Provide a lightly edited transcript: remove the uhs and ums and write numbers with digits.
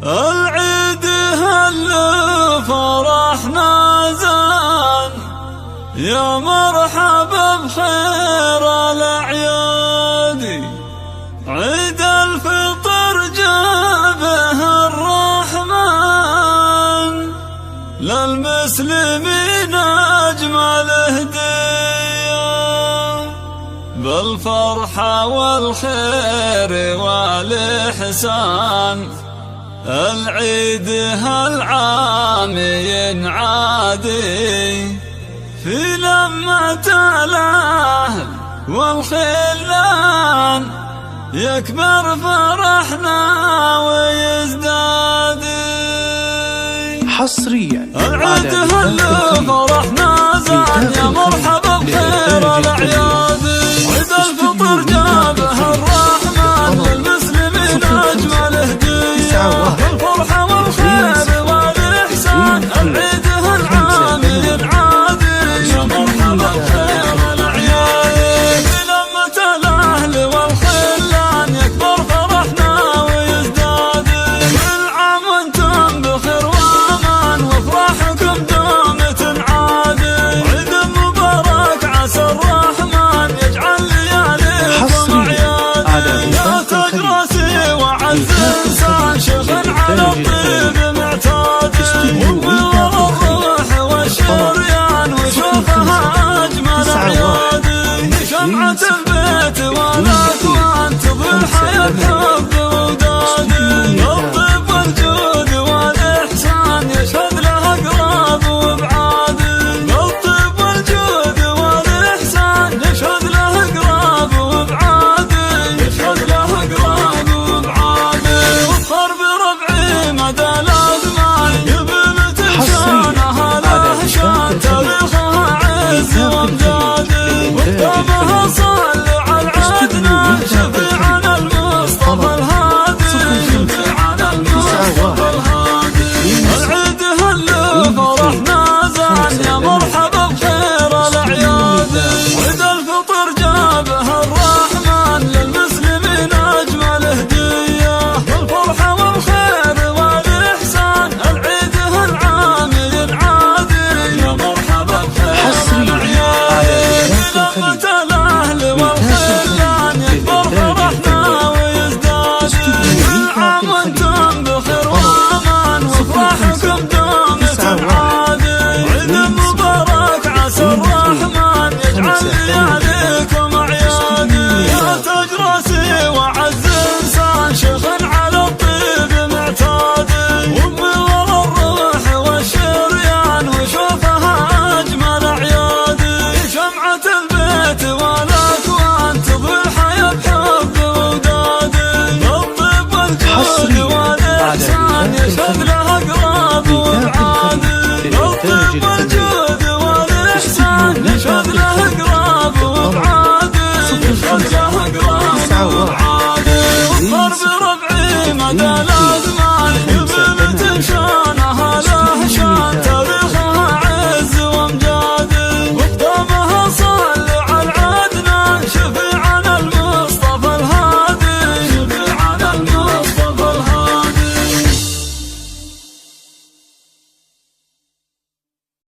العيد هل فرحنا زان، يا مرحبا بخير الأعياد. عيد الفطر جابه الرحمن، للمسلمين أجمل هدية، بالفرحة والخير والإحسان. العيد هالعام ينعادي في لمة الأهل والخلان، يكبر فرحنا ويزداد. حصريا العيد هل فرحنا زان، يا مرحبا بخير الأعياد. عيد الفطر جابه الرحمن، للمسلمين أجمل هدية، بالفرحة والخير والإحسان. العيد هالعام ينعادي، يا مرحبا بخير الأعياد. بلمة الأهل والخلان، يكبر فرحنا ويزداد. كل عام وانتم بخير وأمان، وافراحكم دوم تنعاد. عيد مبارك عسى الرحمن يجعل لياليكم أعياد. يا تاج راسي وعز إنسان، شغل على الطيب معتاد. والروح والشريان وشوفها أجمل أعياد. شمعة البيت والأكوان تضيء حياة حب